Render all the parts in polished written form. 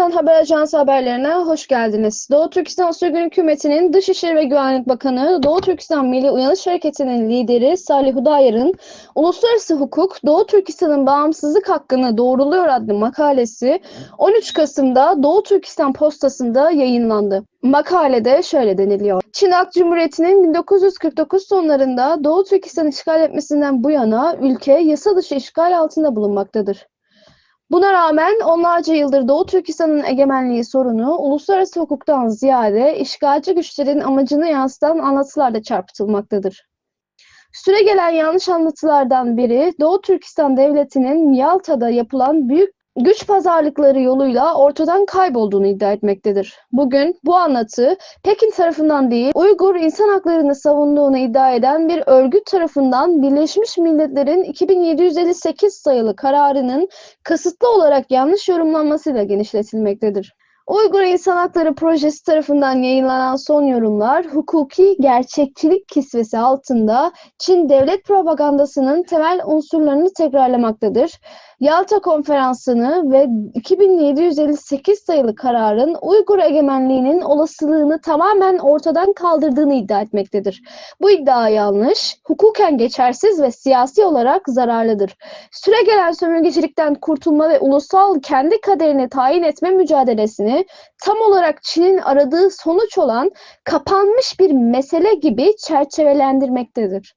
Türkistan Haber Ajansı haberlerine hoş geldiniz. Doğu Türkistan Sürgün Hükümeti'nin Dışişleri ve Güvenlik Bakanı, Doğu Türkistan Milli Uyanış Hareketi'nin lideri Salih Hudayar'ın "Uluslararası Hukuk, Doğu Türkistan'ın bağımsızlık hakkını doğruluyor" adlı makalesi 13 Kasım'da Doğu Türkistan Postası'nda yayınlandı. Makalede şöyle deniliyor: Çin Halk Cumhuriyeti'nin 1949 sonlarında Doğu Türkistan işgal etmesinden bu yana ülke yasa dışı işgal altında bulunmaktadır. Buna rağmen onlarca yıldır Doğu Türkistan'ın egemenliği sorunu uluslararası hukuktan ziyade işgalci güçlerin amacını yansıtan anlatılarla çarpıtılmaktadır. Süregelen yanlış anlatılardan biri, Doğu Türkistan Devleti'nin Yalta'da yapılan büyük güç pazarlıkları yoluyla ortadan kaybolduğunu iddia etmektedir. Bugün bu anlatı Pekin tarafından değil, Uygur insan haklarını savunduğunu iddia eden bir örgüt tarafından Birleşmiş Milletler'in 2758 sayılı kararının kasıtlı olarak yanlış yorumlanmasıyla genişletilmektedir. Uygur İnsan Hakları Projesi tarafından yayınlanan son yorumlar, hukuki gerçekçilik kisvesi altında Çin devlet propagandasının temel unsurlarını tekrarlamaktadır. Yalta Konferansı'nı ve 2758 sayılı kararın Uygur egemenliğinin olasılığını tamamen ortadan kaldırdığını iddia etmektedir. Bu iddia yanlış, hukuken geçersiz ve siyasi olarak zararlıdır. Süregelen sömürgecilikten kurtulma ve ulusal kendi kaderini tayin etme mücadelesini tam olarak Çin'in aradığı sonuç olan kapanmış bir mesele gibi çerçevelendirmektedir.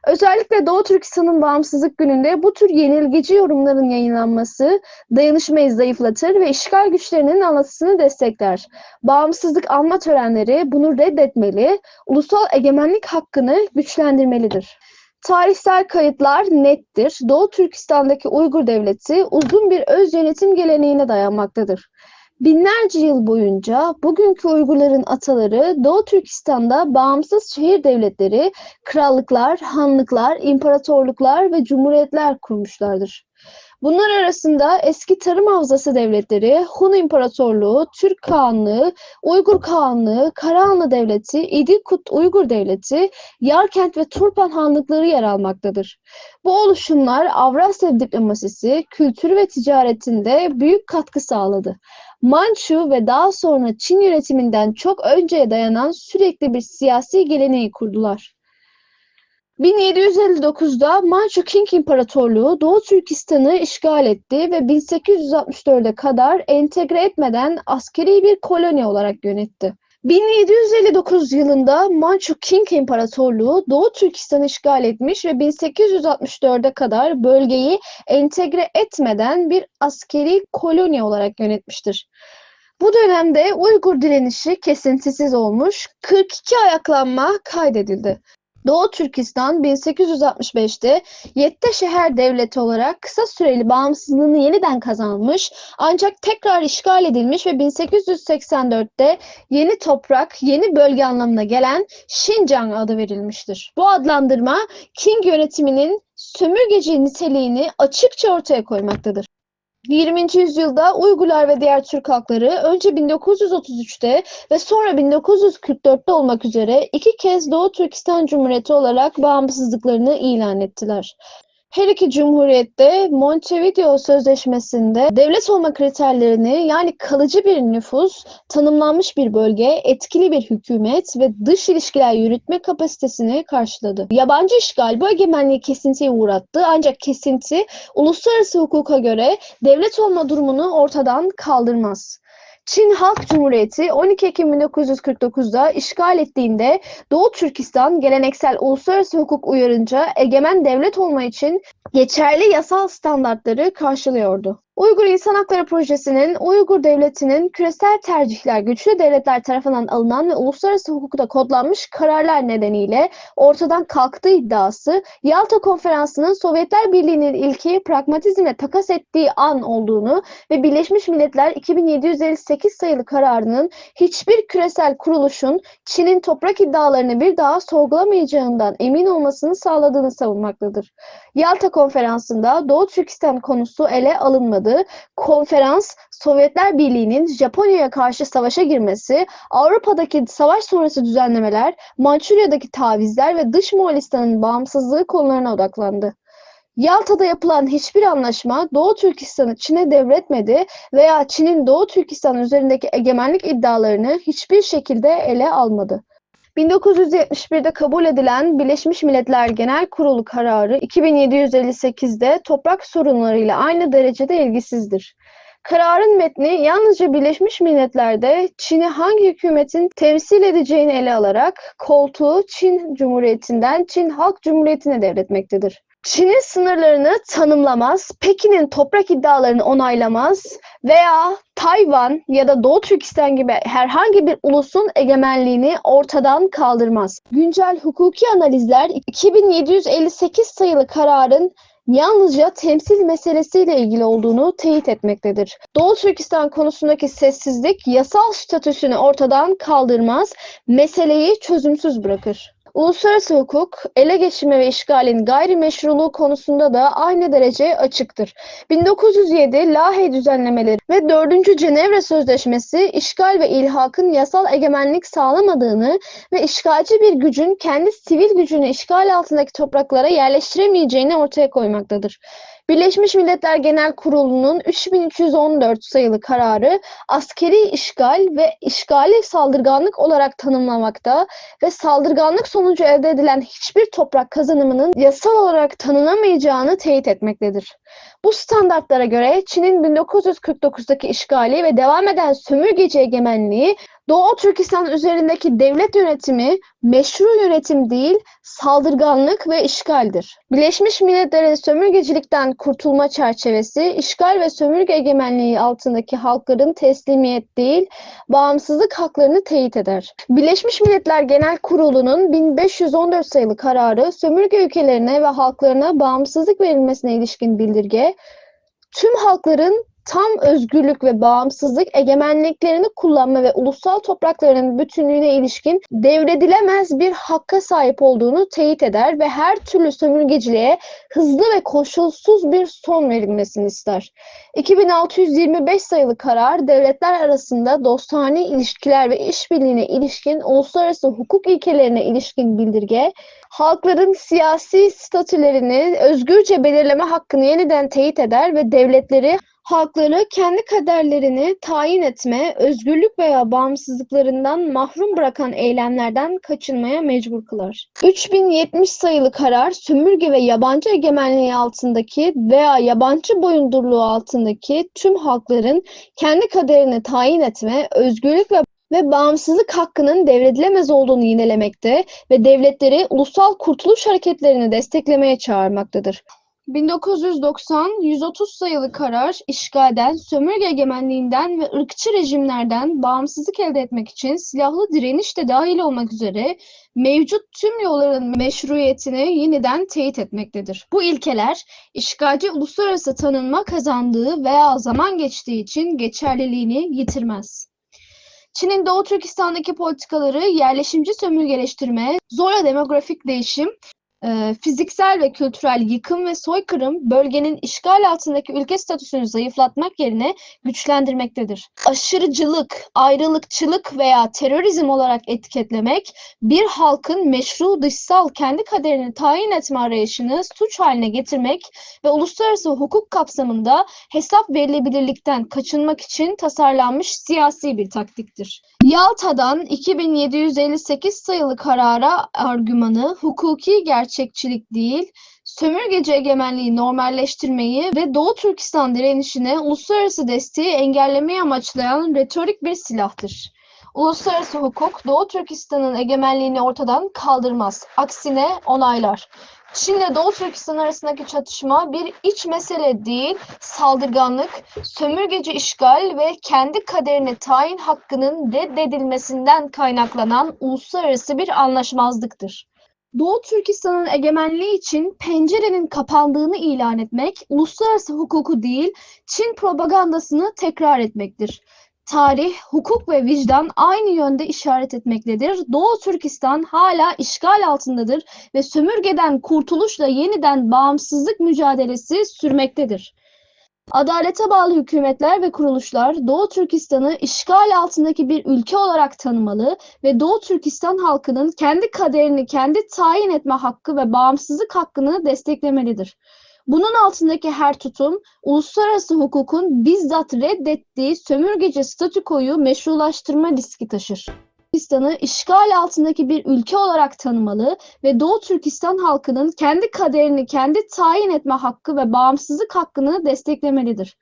Özellikle Doğu Türkistan'ın bağımsızlık gününde bu tür yenilgici yorumların yayınlanması dayanışmayı zayıflatır ve işgal güçlerinin anlatısını destekler. Bağımsızlık anma törenleri bunu reddetmeli, ulusal egemenlik hakkını güçlendirmelidir. Tarihsel kayıtlar nettir. Doğu Türkistan'daki Uygur Devleti uzun bir öz yönetim geleneğine dayanmaktadır. Binlerce yıl boyunca bugünkü Uygurların ataları Doğu Türkistan'da bağımsız şehir devletleri, krallıklar, hanlıklar, imparatorluklar ve cumhuriyetler kurmuşlardır. Bunlar arasında eski Tarım Havzası devletleri, Hun İmparatorluğu, Türk Kağanlığı, Uygur Kağanlığı, Karahanlı Devleti, İdikut Uygur Devleti, Yarkent ve Turpan Hanlıkları yer almaktadır. Bu oluşumlar Avrasya diplomasisi, kültürü ve ticaretinde büyük katkı sağladı. Mançu ve daha sonra Çin yönetiminden çok önceye dayanan sürekli bir siyasi geleneği kurdular. 1759'da Manchu Qing İmparatorluğu Doğu Türkistan'ı işgal etti ve 1864'e kadar entegre etmeden askeri bir koloni olarak yönetti. 1759 yılında Manchu Qing İmparatorluğu Doğu Türkistan'ı işgal etmiş ve 1864'e kadar bölgeyi entegre etmeden bir askeri koloni olarak yönetmiştir. Bu dönemde Uygur direnişi kesintisiz olmuş, 42 ayaklanma kaydedildi. Doğu Türkistan 1865'te Yediteşeher Devleti olarak kısa süreli bağımsızlığını yeniden kazanmış, ancak tekrar işgal edilmiş ve 1884'te yeni toprak, yeni bölge anlamına gelen Şincan adı verilmiştir. Bu adlandırma Qing yönetiminin sömürgeci niteliğini açıkça ortaya koymaktadır. 20. yüzyılda Uygurlar ve diğer Türk halkları önce 1933'te ve sonra 1944'te olmak üzere iki kez Doğu Türkistan Cumhuriyeti olarak bağımsızlıklarını ilan ettiler. Her iki cumhuriyette Montevideo Sözleşmesi'nde devlet olma kriterlerini, yani kalıcı bir nüfus, tanımlanmış bir bölge, etkili bir hükümet ve dış ilişkiler yürütme kapasitesini karşıladı. Yabancı işgal bu egemenliği kesintiye uğrattı, ancak kesinti uluslararası hukuka göre devlet olma durumunu ortadan kaldırmaz. Çin Halk Cumhuriyeti 12 Ekim 1949'da işgal ettiğinde Doğu Türkistan geleneksel uluslararası hukuk uyarınca egemen devlet olma için geçerli yasal standartları karşılıyordu. Uygur İnsan Hakları Projesi'nin Uygur Devleti'nin küresel tercihler güçlü devletler tarafından alınan ve uluslararası hukukta kodlanmış kararlar nedeniyle ortadan kalktığı iddiası, Yalta Konferansı'nın Sovyetler Birliği'nin ilki pragmatizmle takas ettiği an olduğunu ve Birleşmiş Milletler 2758 sayılı kararının hiçbir küresel kuruluşun Çin'in toprak iddialarını bir daha sorgulamayacağından emin olmasını sağladığını savunmaktadır. Yalta Konferansı'nda Doğu Türkistan konusu ele alınmadı. Konferans, Sovyetler Birliği'nin Japonya'ya karşı savaşa girmesi, Avrupa'daki savaş sonrası düzenlemeler, Mançurya'daki tavizler ve dış Moğolistan'ın bağımsızlığı konularına odaklandı. Yalta'da yapılan hiçbir anlaşma Doğu Türkistan'ı Çin'e devretmedi veya Çin'in Doğu Türkistan üzerindeki egemenlik iddialarını hiçbir şekilde ele almadı. 1971'de kabul edilen Birleşmiş Milletler Genel Kurulu kararı 2758'de toprak sorunlarıyla aynı derecede ilgisizdir. Kararın metni yalnızca Birleşmiş Milletler'de Çin'i hangi hükümetin temsil edeceğini ele alarak koltuğu Çin Cumhuriyeti'nden Çin Halk Cumhuriyeti'ne devretmektedir. Çin'in sınırlarını tanımlamaz, Pekin'in toprak iddialarını onaylamaz veya Tayvan ya da Doğu Türkistan gibi herhangi bir ulusun egemenliğini ortadan kaldırmaz. Güncel hukuki analizler 2758 sayılı kararın yalnızca temsil meselesiyle ilgili olduğunu teyit etmektedir. Doğu Türkistan konusundaki sessizlik yasal statüsünü ortadan kaldırmaz, meseleyi çözümsüz bırakır. Uluslararası hukuk, ele geçirme ve işgalin gayrimeşruluğu konusunda da aynı derece açıktır. 1907 Lahey düzenlemeleri ve 4. Cenevre Sözleşmesi işgal ve ilhakın yasal egemenlik sağlamadığını ve işgalci bir gücün kendi sivil gücünü işgal altındaki topraklara yerleştiremeyeceğini ortaya koymaktadır. Birleşmiş Milletler Genel Kurulu'nun 3314 sayılı kararı askeri işgal ve işgali saldırganlık olarak tanımlamakta ve saldırganlık sonucu elde edilen hiçbir toprak kazanımının yasal olarak tanınamayacağını teyit etmektedir. Bu standartlara göre Çin'in 1949'daki işgali ve devam eden sömürgeci egemenliği Doğu Türkistan üzerindeki devlet yönetimi meşru yönetim değil, saldırganlık ve işgaldir. Birleşmiş Milletler'in sömürgecilikten kurtulma çerçevesi, işgal ve sömürge egemenliği altındaki halkların teslimiyet değil, bağımsızlık haklarını teyit eder. Birleşmiş Milletler Genel Kurulu'nun 1514 sayılı kararı, sömürge ülkelerine ve halklarına bağımsızlık verilmesine ilişkin bildirge, tüm halkların tam özgürlük ve bağımsızlık egemenliklerini kullanma ve ulusal topraklarının bütünlüğüne ilişkin devredilemez bir hakka sahip olduğunu teyit eder ve her türlü sömürgeciliğe hızlı ve koşulsuz bir son verilmesini ister. 2625 sayılı karar, devletler arasında dostane ilişkiler ve işbirliğine ilişkin uluslararası hukuk ilkelerine ilişkin bildirge, halkların siyasi statülerini özgürce belirleme hakkını yeniden teyit eder ve devletleri halkları kendi kaderlerini tayin etme, özgürlük veya bağımsızlıklarından mahrum bırakan eylemlerden kaçınmaya mecbur kılar. 3070 sayılı karar, sömürge ve yabancı egemenliği altındaki veya yabancı boyundurluğu altındaki tüm halkların kendi kaderini tayin etme, özgürlük ve bağımsızlık hakkının devredilemez olduğunu yinelemekte ve devletleri ulusal kurtuluş hareketlerini desteklemeye çağırmaktadır. 1990-130 sayılı karar, işgalden, sömürge egemenliğinden ve ırkçı rejimlerden bağımsızlık elde etmek için silahlı direniş de dahil olmak üzere mevcut tüm yolların meşruiyetini yeniden teyit etmektedir. Bu ilkeler, işgalci uluslararası tanınma kazandığı veya zaman geçtiği için geçerliliğini yitirmez. Çin'in Doğu Türkistan'daki politikaları yerleşimci sömürgeleştirme, zorla demografik değişim, fiziksel ve kültürel yıkım ve soykırım bölgenin işgal altındaki ülke statüsünü zayıflatmak yerine güçlendirmektedir. Aşırıcılık, ayrılıkçılık veya terörizm olarak etiketlemek, bir halkın meşru dışsal kendi kaderini tayin etme arayışını suç haline getirmek ve uluslararası hukuk kapsamında hesap verilebilirlikten kaçınmak için tasarlanmış siyasi bir taktiktir. Yalta'dan 2758 sayılı karara argümanı hukuki gerçekçilik değil, sömürgeci egemenliği normalleştirmeyi ve Doğu Türkistan direnişine uluslararası desteği engellemeyi amaçlayan retorik bir silahtır. Uluslararası hukuk Doğu Türkistan'ın egemenliğini ortadan kaldırmaz. Aksine onaylar. Çin'le Doğu Türkistan arasındaki çatışma bir iç mesele değil, saldırganlık, sömürgeci işgal ve kendi kaderini tayin hakkının reddedilmesinden kaynaklanan uluslararası bir anlaşmazlıktır. Doğu Türkistan'ın egemenliği için pencerenin kapandığını ilan etmek, uluslararası hukuku değil, Çin propagandasını tekrar etmektir. Tarih, hukuk ve vicdan aynı yönde işaret etmektedir. Doğu Türkistan hala işgal altındadır ve sömürgeden kurtuluşla yeniden bağımsızlık mücadelesi sürmektedir. Adalete bağlı hükümetler ve kuruluşlar Doğu Türkistan'ı işgal altındaki bir ülke olarak tanımalı ve Doğu Türkistan halkının kendi kaderini kendi tayin etme hakkı ve bağımsızlık hakkını desteklemelidir. Bunun altındaki her tutum, uluslararası hukukun bizzat reddettiği sömürgeci statükoyu meşrulaştırma riski taşır. Türkistan'ı işgal altındaki bir ülke olarak tanımalı ve Doğu Türkistan halkının kendi kaderini kendi tayin etme hakkı ve bağımsızlık hakkını desteklemelidir.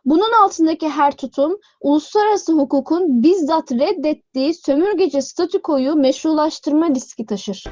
Bunun altındaki her tutum, uluslararası hukukun bizzat reddettiği sömürgeci statükoyu meşrulaştırma riski taşır.